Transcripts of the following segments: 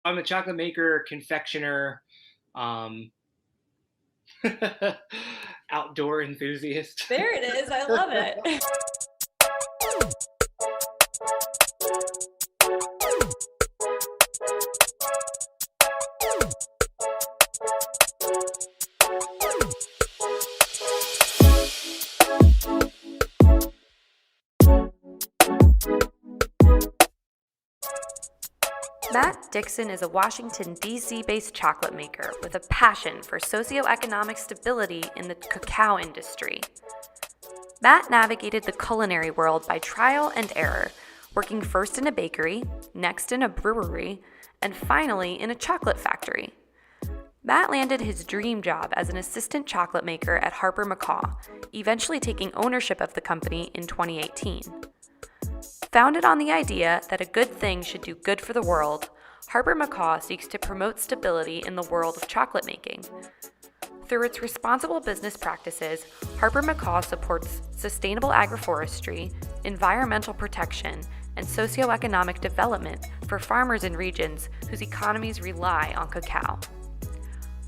I'm a chocolate maker, confectioner, um, outdoor enthusiast. There it is. I love it. Matt Dixon is a Washington, D.C. based chocolate maker with a passion for socioeconomic stability in the cacao industry. Matt navigated the culinary world by trial and error, working first in a bakery, next in a brewery, and finally in a chocolate factory. Matt landed his dream job as an assistant chocolate maker at Harper Macaw, eventually taking ownership of the company in 2018. Founded on the idea that a good thing should do good for the world, Harper Macaw seeks to promote stability in the world of chocolate making. Through its responsible business practices, Harper Macaw supports sustainable agroforestry, environmental protection, and socioeconomic development for farmers in regions whose economies rely on cacao.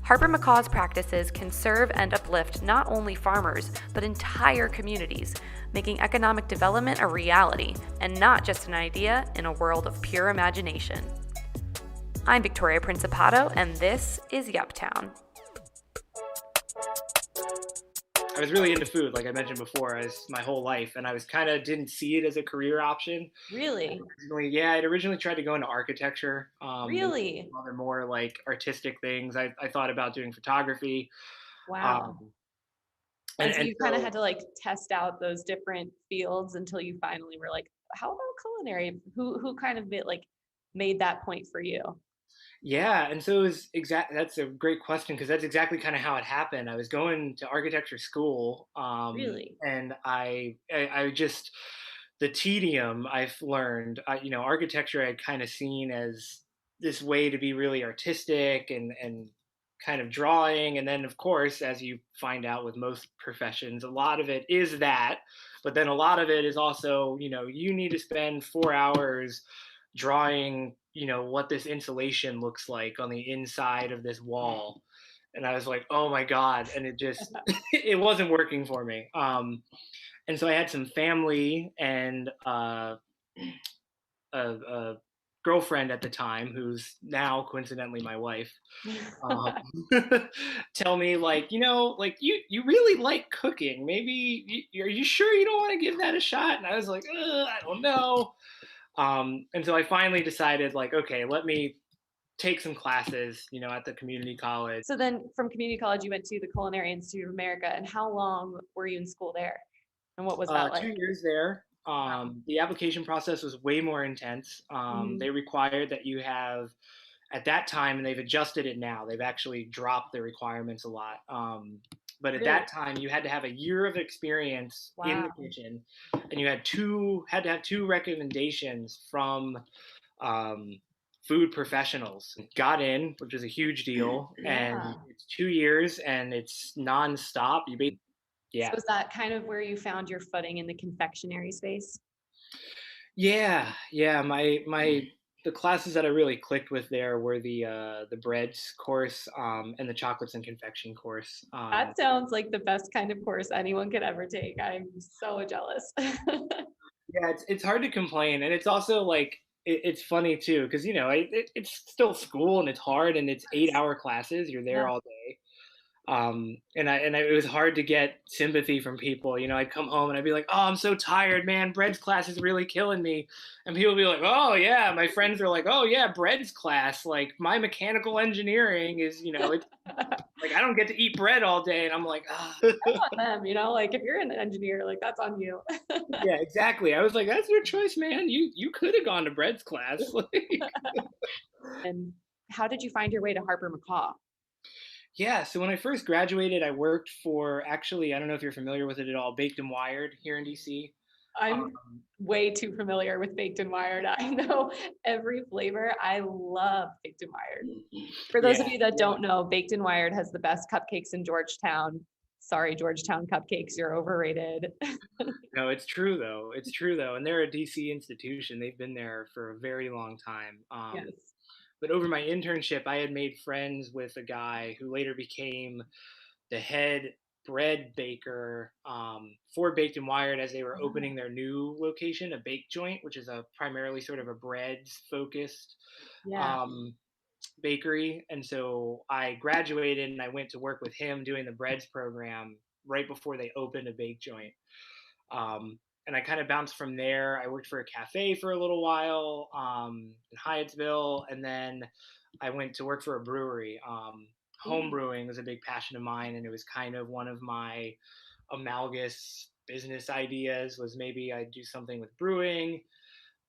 Harper Macaw's practices can serve and uplift not only farmers, but entire communities, making economic development a reality and not just an idea in a world of pure imagination. I'm Victoria Principato, and this is Yuptown. I was really into food, like I mentioned before, as my whole life, and I was kind of didn't see it as a career option. Really? I'd originally tried to go into architecture. There were Really? some other more like artistic things. I thought about doing photography, Wow. um, And so and you kind of so had to like test out those different fields until you finally were like, how about culinary? Who kind of made that point for you? yeah, and so it was exact. That's a great question because that's exactly kind of how it happened. I was going to architecture school, Really? and I just the tedium I've learned. Architecture I'd kind of seen as this way to be really artistic and kind of drawing, and then of course, as you find out with most professions, a lot of it is that, but then a lot of it is also you need to spend 4 hours drawing what this insulation looks like on the inside of this wall, and I was like, oh my god, and it just it wasn't working for me. And so I had some family and a girlfriend at the time, who's now coincidentally my wife, um, tell me, like, like, you really like cooking, maybe are you sure you don't want to give that a shot? And I was like, I don't know. And so I finally decided, like, okay, let me take some classes, at the community college. So then from community college, you went to the Culinary Institute of America. And how long were you in school there? And what was that 2 years there. Wow. The application process was way more intense. Mhm. They required that you have, at that time, and they've adjusted it now. They've actually dropped the requirements a lot. But at Really? that time, you had to have a year of experience in the Wow. kitchen, and you had to have two recommendations from um, food professionals. Got in, which is a huge deal, and Yeah. it's 2 years and it's nonstop. So Yeah, is that kind of where you found your footing in the confectionery space? yeah. The classes that I really clicked with there were the breads course, and the chocolates and confection course. That sounds like the best kind of course anyone could ever take. I'm so jealous. Yeah, it's hard to complain, and it's also like it's funny too because it's still school and it's hard and it's 8 hour classes. You're there Yeah. all day. It was hard to get sympathy from people. I'd come home and I'd be like, "Oh, I'm so tired, man. Bread's class is really killing me." And people would be like, "Oh yeah." My friends are like, "Oh yeah, bread's class. Like my mechanical engineering is, it's like I don't get to eat bread all day." And I'm like, ah. On them, like if you're an engineer, like that's on you. Yeah, exactly. I was like, "That's your choice, man. You could have gone to bread's class." Like, And how did you find your way to Harper Macaw? yeah. So when I first graduated, I worked for, actually, I don't know if you're familiar with it at all, Baked and Wired here in DC. I'm way too familiar with baked and wired. I know every flavor. I love baked and wired. For those of Yeah, you that yeah. don't know, baked and wired has the best cupcakes in Georgetown. Sorry, Georgetown cupcakes, you're overrated. No, it's true though. It's true though, and they're a DC institution. They've been there for a very long time. Yes. But over my internship, I had made friends with a guy who later became the head bread baker for Baked and Wired as they were Wow. opening their new location, a bake joint, which is a primarily sort of a breads focused Yeah. um, bakery. And so I graduated and I went to work with him doing the breads program right before they opened a bake joint. And I kind of bounced from there. I worked for a cafe for a little while in Hyattsville, and then I went to work for a brewery. Home Ooh. brewing was a big passion of mine, and it was kind of one of my amalgamous business ideas. Was maybe I'd do something with brewing.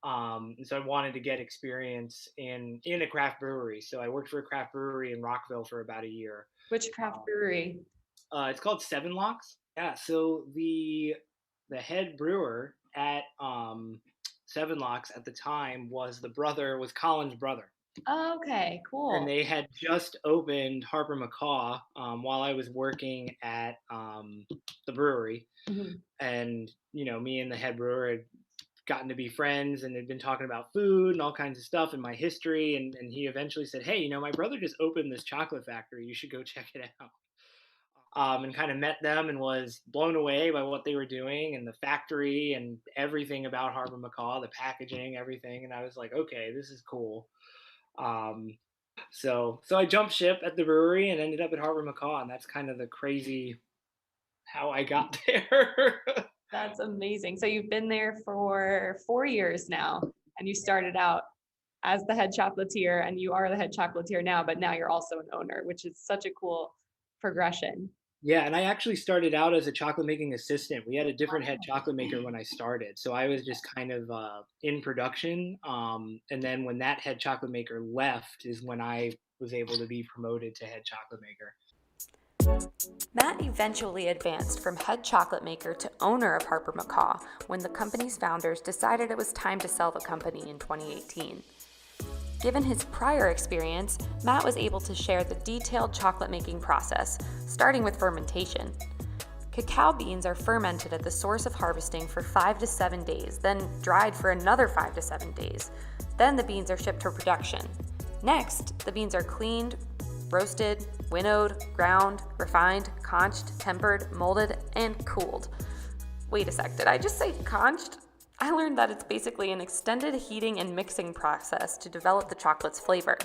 And so I wanted to get experience in a craft brewery. So I worked for a craft brewery in Rockville for about a year. Which craft Um, brewery? it's called Seven Locks. Yeah. So the head brewer at Seven Locks at the time was Colin's brother, Okay, and cool. they had just opened Harper Macaw while I was working at the brewery, Mhm. and me and the head brewer had gotten to be friends and had been talking about food and all kinds of stuff and my history, and he eventually said, hey, my brother just opened this chocolate factory, you should go check it out. And kind of met them and was blown away by what they were doing and the factory and everything about Harper Macaw, the packaging, everything. And I was like, okay, this is cool. Um, so I jumped ship at the brewery and ended up at Harper Macaw, and that's kind of the crazy how I got there. That's amazing. So you've been there for 4 years now, and you started out as the head chocolatier, and you are the head chocolatier now, but now you're also an owner, which is such a cool progression. Yeah, and I actually started out as a chocolate making assistant. We had a different head Wow. chocolate maker when I started, so I was just kind of in production. And then when that head chocolate maker left, is when I was able to be promoted to head chocolate maker. Matt eventually advanced from head chocolate maker to owner of Harper Macaw when the company's founders decided it was time to sell the company in 2018. Given his prior experience, Matt was able to share the detailed chocolate making process, starting with fermentation. Cacao beans are fermented at the source of harvesting for 5 to 7 days, then dried for another 5 to 7 days. Then the beans are shipped for production. Next, the beans are cleaned, roasted, winnowed, ground, refined, conched, tempered, molded, and cooled. Wait a sec, did I just say conched? I learned that it's basically an extended heating and mixing process to develop the chocolate's flavor.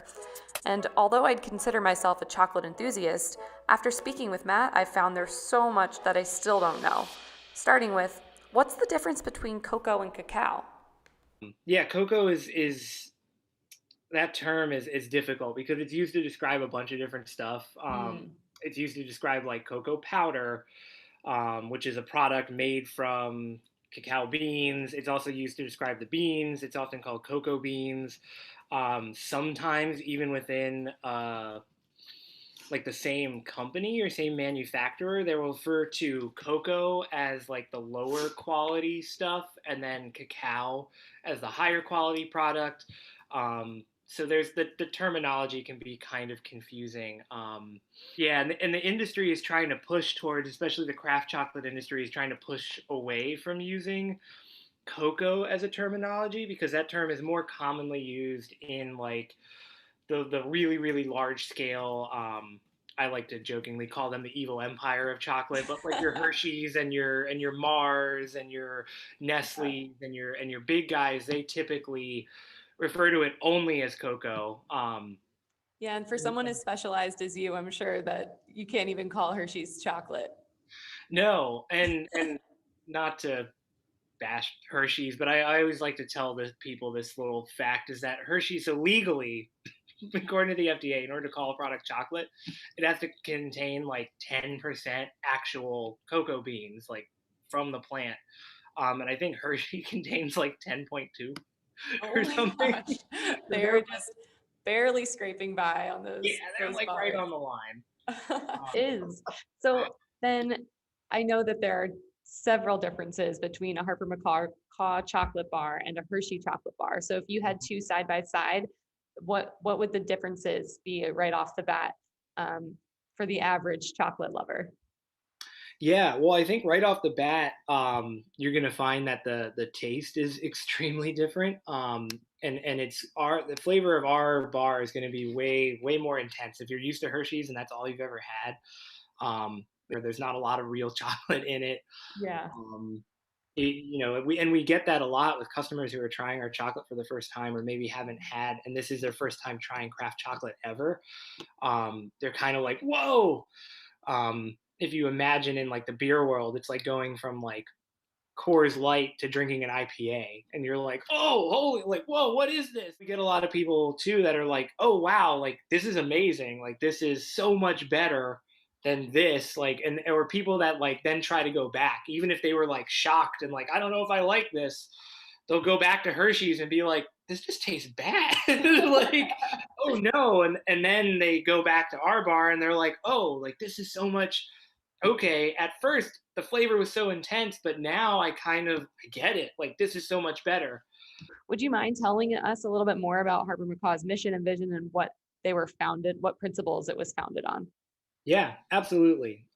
And although I'd consider myself a chocolate enthusiast, after speaking with Matt, I found there's so much that I still don't know. Starting with, what's the difference between cocoa and cacao? Yeah, cocoa is that term is difficult because it's used to describe a bunch of different stuff. Mm. It's used to describe like cocoa powder, which is a product made from cacao beans. It's also used to describe the beans. It's often called cocoa beans. Sometimes even within like the same company or same manufacturer, they will refer to cocoa as like the lower quality stuff, and then cacao as the higher quality product. So there's the terminology can be kind of confusing. Yeah, and the industry is trying to push towards, especially the craft chocolate industry is trying to push away from using cocoa as a terminology because that term is more commonly used in like the really really large scale. I like to jokingly call them the evil empire of chocolate, but like your Hershey's and your Mars and your Nestle's and your big guys, they typically refer to it only as cocoa. Yeah, and for someone as specialized as you, I'm sure that you can't even call Hershey's chocolate. No, and not to bash Hershey's, but I always like to tell the people this little fact is that Hershey's illegally, according to the FDA, in order to call a product chocolate, it has to contain like 10% actual cocoa beans, like from the plant. And I think Hershey contains like 10.2 Oh or my something. gosh. So they're They're just barely scraping by on yeah, they're those like right bars. on the line. Is. So then I know that there are several differences between a Harper Macaw chocolate bar and a Hershey chocolate bar. So if you had two side by side, what would the differences be right off the bat for the average chocolate lover? Yeah, well, I think right off the bat, you're gonna find that the taste is extremely different. and it's our the flavor of our bar is going to be way more intense. If you're used to Hershey's and that's all you've ever had, there's not a lot of real chocolate in it. Yeah. Um, we get that a lot with customers who are trying our chocolate for the first time, or maybe haven't had, and this is their first time trying craft chocolate ever. They're kind of like, whoa. If you imagine in like the beer world, it's like going from like Coors Light to drinking an IPA, and you're like, oh, holy, like, whoa, what is this? We get a lot of people too that are like, oh, wow, like this is amazing, like this is so much better than this, like, and or people that like then try to go back, even if they were like shocked and like, I don't know if I like this, they'll go back to Hershey's and be like, this just tastes bad, like, oh no, and then they go back to our bar and they're like, oh, like this is so much okay. At first the flavor was so intense, but now I get it, like this is so much better. Would you mind telling us a little bit more about Harper Macaw's mission and vision and what principles it was founded on? Yeah, absolutely.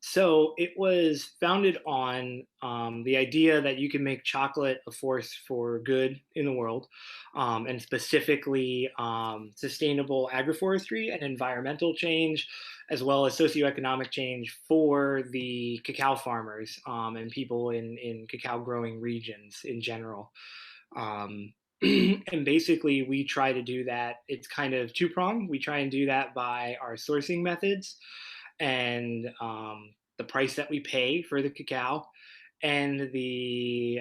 So it was founded on the idea that you can make chocolate a force for good in the world, and specifically sustainable agroforestry and environmental change, as well as socioeconomic change for the cacao farmers, and people in cacao growing regions in general. Um, and basically, we try to do that. It's kind of two pronged. We try and do that by our sourcing methods and the price that we pay for the cacao, and the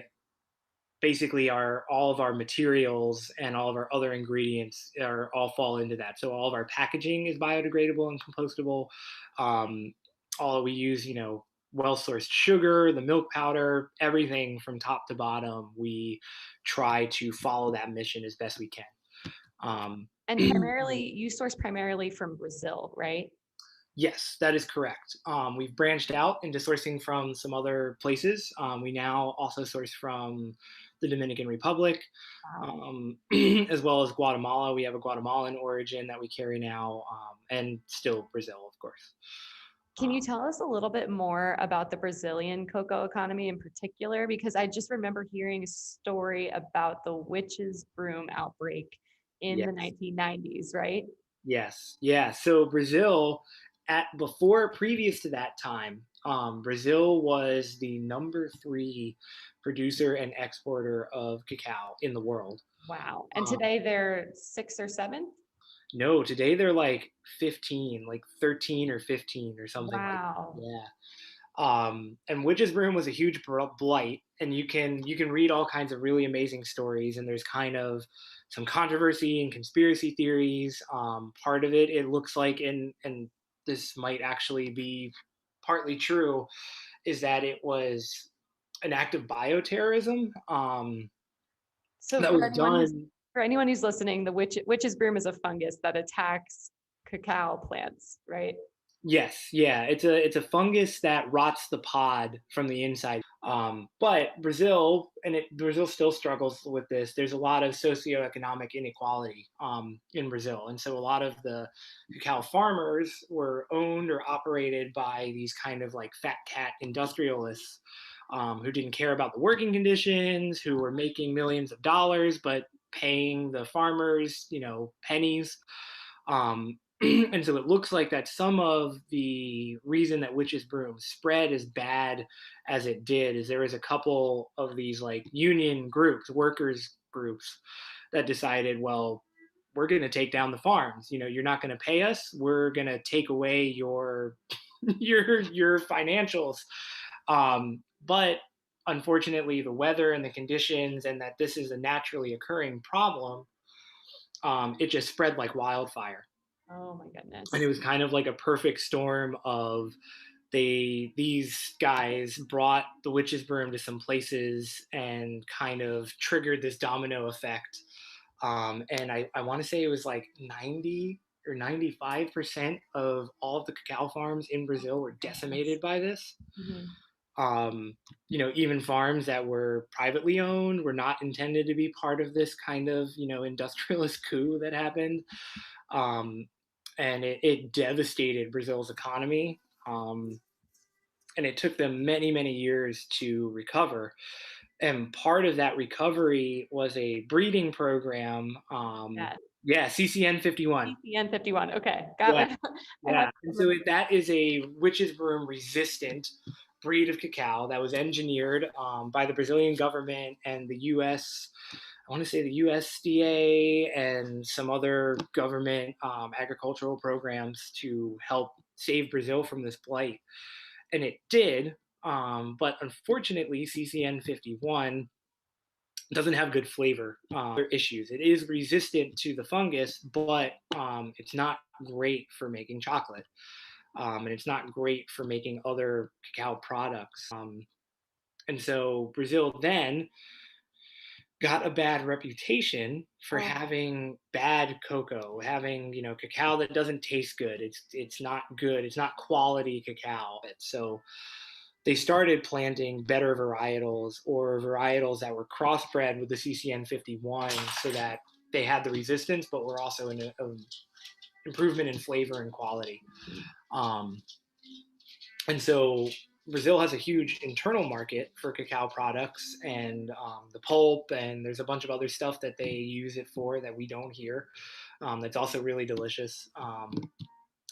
basically our all of our materials and all of our other ingredients are all fall into that. So all of our packaging is biodegradable and compostable. Um, all we use, well sourced sugar, the milk powder, everything from top to bottom. We try to follow that mission as best we can. Um, And primarily, you source primarily from Brazil, right? Yes, that is correct. We've branched out into sourcing from some other places. We now also source from the Dominican Republic, Wow. as well as Guatemala. We have a Guatemalan origin that we carry now, and still Brazil, of course. Can you tell us a little bit more about the Brazilian cocoa economy in particular? Because I just remember hearing a story about the witch's broom outbreak in the Yes. 1990s, right? Yes, yeah. So Brazil, at before previous to that time, Brazil was the number three producer and exporter of cacao in the world. Wow. And Um, today they're six or seven? no, today they're like 15, like 13 or 15 or something like that. Wow. Yeah. And Witch's Broom was a huge blight, and you can read all kinds of really amazing stories, and there's kind of some controversy and conspiracy theories. Part of it looks like, and this might actually be partly true, is that it was an act of bioterrorism, So that was done. for anyone who's listening, the witch's broom is a fungus that attacks cacao plants, right? Yes, yeah, it's a fungus that rots the pod from the inside. But Brazil still struggles with this. There's a lot of socioeconomic inequality in Brazil, and so a lot of the cacao farmers were owned or operated by these kind of like fat cat industrialists, who didn't care about the working conditions, who were making millions of dollars but paying the farmers, pennies. And so it looks like that some of the reason that Witch's Broom spread as bad as it did is there was a couple of these like union groups, workers groups, that decided, well, we're going to take down the farms. You're not going to pay us. We're going to take away your your financials. But unfortunately, the weather and the conditions, and that this is a naturally occurring problem, it just spread like wildfire. Oh my And it goodness. was kind of like a perfect storm of these guys brought the witch's broom to some places and kind of triggered this domino effect. And I want to say it was like 90 or 95% of all of the cacao farms in Brazil were Goodness. decimated by this. Mhm. um, even farms that were privately owned were not intended to be part of this kind of industrialist coup that happened. um, and it devastated Brazil's economy. um, and it took them many years to recover. And part of that recovery was a breeding program. Yeah. Yeah, CCN 51. CCN 51. Okay, got Yeah, it. I have yeah. And so that is a witch's broom resistant breed of cacao that was engineered by the Brazilian government and the U.S. I want to say the USDA and some other government agricultural programs to help save Brazil from this blight. And it did. But unfortunately, CCN 51 doesn't have good flavor issues. It is resistant to the fungus, but it's not great for making chocolate. And it's not great for making other cacao products. And so Brazil then got a bad reputation for Oh, having bad cocoa, having cacao that doesn't taste good. It's not good. It's not quality cacao. So they started planting better varietals or varietals that were crossbred with the CCN 51 so that they had the resistance, but were also an improvement in flavor and quality. Um, and so Brazil has a huge internal market for cacao products and the pulp, and there's a bunch of other stuff that they use it for that we don't hear. That's also really delicious.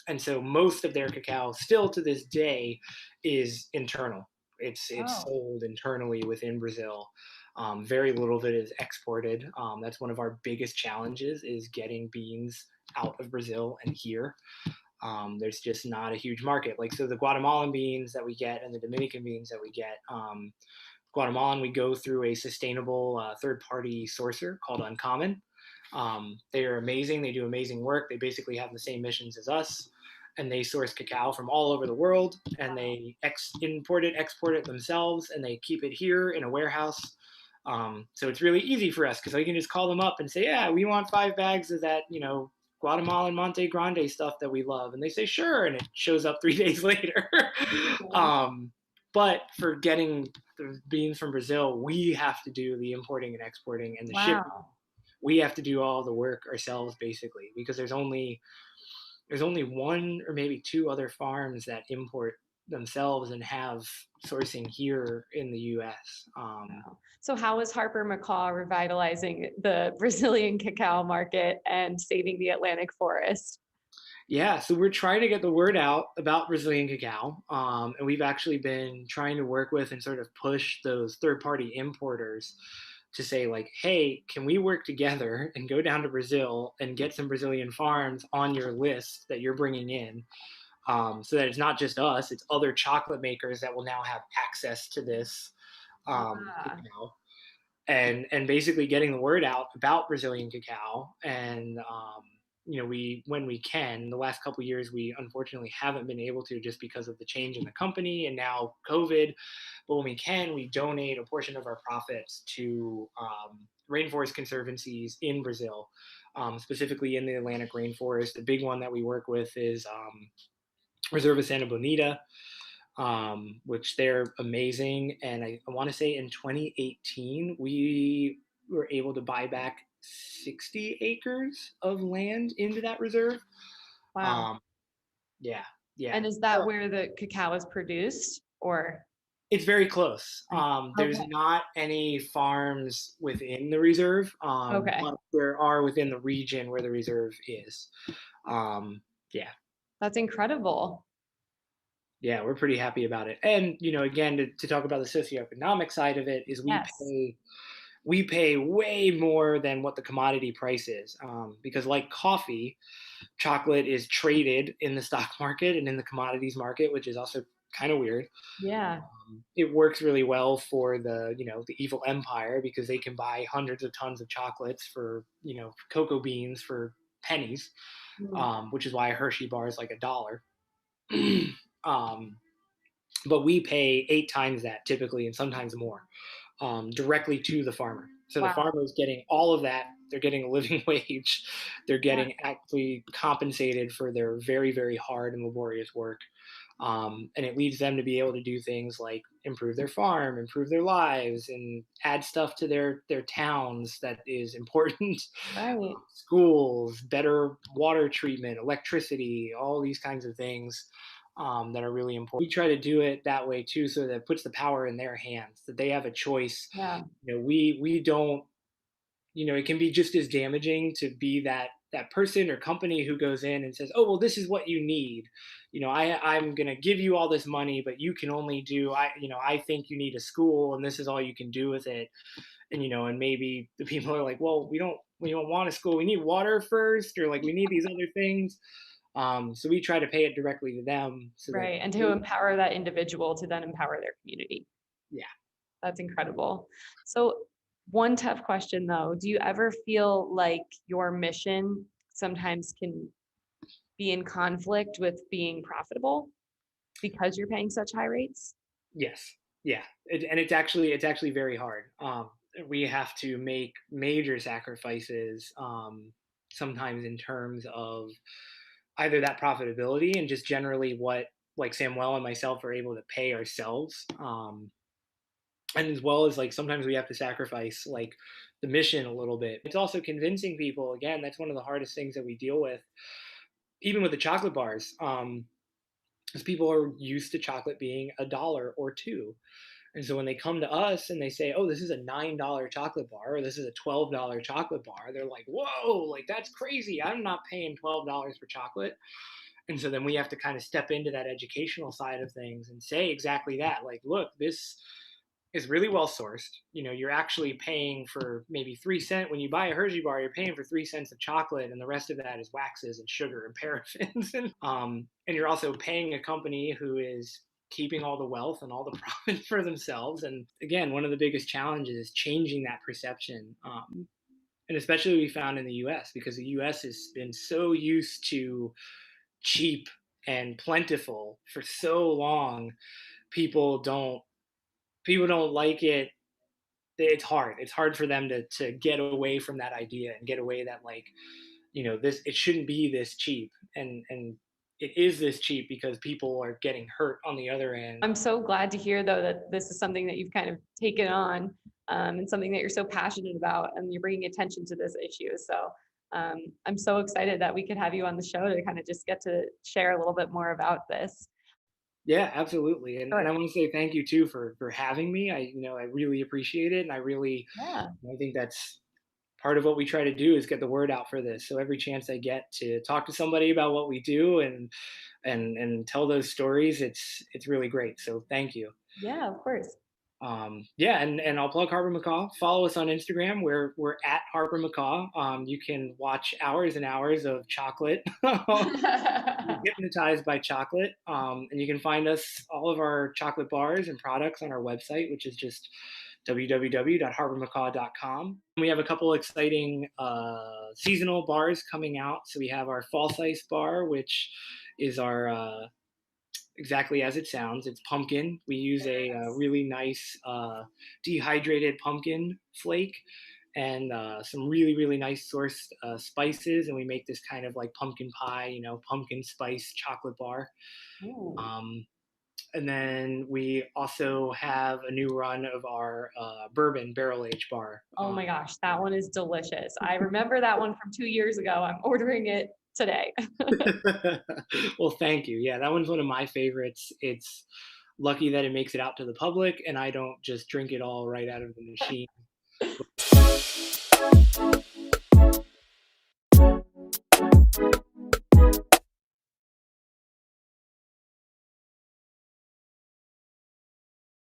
And so most of their cacao, still to this day, is internal. It's oh, sold internally within Brazil. Very little of it is exported. That's one of our biggest challenges is getting beans out of Brazil and here. There's just not a huge market. Like so, the Guatemalan beans that we get and the Dominican beans that we get. Guatemalan, we go through a sustainable third-party sourcer called Uncommon. They are amazing. They do amazing work. They basically have the same missions as us, and they source cacao from all over the world, and wow. they import it, export it themselves, and they keep it here in a warehouse. So it's really easy for us because we can just call them up and say, "Yeah, we want 5 bags of that, Guatemalan Monte Grande stuff that we love," and they say, "Sure," and it shows up 3 days later. Amazing. um, but for getting the beans from Brazil, we have to do the importing and exporting and the shipping. Wow. We have to do all the work ourselves basically because there's only one or maybe two other farms that import themselves and have sourcing here in the U.S. Wow. So how is Harper Macaw revitalizing the Brazilian cacao market and saving the Atlantic forest? Yeah, so we're trying to get the word out about Brazilian cacao, and we've actually been trying to work with and sort of push those third-party importers to say like, hey, can we work together and go down to Brazil and get some Brazilian farms on your list that you're bringing in, so that it's not just us, it's other chocolate makers that will now have access to this Yeah. cacao and basically getting the word out about Brazilian cacao. And we when we can, the last couple of years we unfortunately haven't been able to just because of the change in the company and now COVID. But when we can, we donate a portion of our profits to rainforest conservancies in Brazil, specifically in the Atlantic rainforest. The big one that we work with is Reserva Santa Bonita, which they're amazing. And I want to say in 2018, we were able to buy back 60 acres of land into that reserve. Wow. Um, yeah, yeah. And is that where the cacao is produced or? It's very close. There's Okay. not any farms within the reserve, Okay. but there are within the region where the reserve is. Um, yeah, That's incredible. yeah, we're pretty happy about it. And again, to talk about the socioeconomic side of it, is Yes. we pay way more than what the commodity price is, because like coffee, chocolate is traded in the stock market and in the commodities market, which is also kind of weird. Yeah. It works really well for the evil empire because they can buy hundreds of tons of chocolates for cocoa beans for pennies, Mm. which is why a Hershey bar is like $1. um, but we pay 8 times that typically and sometimes more, directly to the farmer. So the Wow. farmer is getting all of that. They're getting a living wage. They're Yeah. getting actually compensated for their very, very hard and laborious work. And it leads them to be able to do things like improve their farm, improve their lives, and add stuff to their towns that is important. Right. Schools, better water treatment, electricity, all these kinds of things. that are really important. We try to do it that way too, so that it puts the power in their hands, that they have a choice. Yeah. We don't, it can be just as damaging to be that person or company who goes in and says, oh well, this is what you need. I'm going to give you all this money, but you can only do, I think you need a school and this is all you can do with it. And maybe the people are like, well, we don't want a school, we need water first, or like we need these other things. So we try to pay it directly to them so that Right. And to empower that individual to then empower their community. yeah. That's incredible. So, one tough question though, do you ever feel like your mission sometimes can be in conflict with being profitable because you're paying such high rates? Yes. Yeah. And it's actually very hard. We have to make major sacrifices, sometimes in terms of either that profitability and just generally what like Samuel and myself are able to pay ourselves. And as well as like sometimes we have to sacrifice like the mission a little bit. It's also convincing people. Again, that's one of the hardest things that we deal with, even with the chocolate bars. Because people are used to chocolate being $1 or $2. And so when they come to us and they say, "Oh, this is a $9 chocolate bar, or this is a $12 chocolate bar," they're like, "Whoa, like that's crazy! I'm not paying $12 for chocolate." And so then we have to kind of step into that educational side of things and say exactly that. Like, look, this is really well sourced. You're actually paying for maybe 3 cents when you buy a Hershey bar. You're paying for 3 cents of chocolate, and the rest of that is waxes and sugar and paraffins. And you're also paying a company who is keeping all the wealth and all the profit for themselves. And again, one of the biggest challenges is changing that perception. And especially we found in the U.S. because the U.S. has been so used to cheap and plentiful for so long. People don't like it. It's hard for them to get away from that idea and get away that like, this, it shouldn't be this cheap. And it is this cheap because people are getting hurt on the other end. I'm so glad to hear though that this is something that you've kind of taken on, and something that you're so passionate about, and you're bringing attention to this issue. So I'm so excited that we could have you on the show to kind of just get to share a little bit more about this. Yeah, absolutely. And Sure. I want to say thank you too for having me. I really appreciate it. And Yeah. I think that's part of what we try to do is get the word out for this. So every chance I get to talk to somebody about what we do and tell those stories, it's really great. So thank you. Yeah, of course. Yeah, and I'll plug Harper Macaw. Follow us on Instagram. We're at Harper Macaw. You can watch hours and hours of chocolate. Hypnotized by chocolate. And you can find us, all of our chocolate bars and products, on our website, which is just www.harpermacaw.com. We have a couple exciting seasonal bars coming out. So we have our false ice bar, which is our exactly as it sounds. It's pumpkin. We use a really nice dehydrated pumpkin flake and some really really nice sourced spices, and we make this kind of like pumpkin pie, pumpkin spice chocolate bar. Ooh. And then we also have a new run of our bourbon barrel aged bar. Oh my gosh, that one is delicious. I remember that one from 2 years ago. I'm ordering it today. Well, thank you. Yeah, that one's one of my favorites. It's lucky that it makes it out to the public and I don't just drink it all right out of the machine.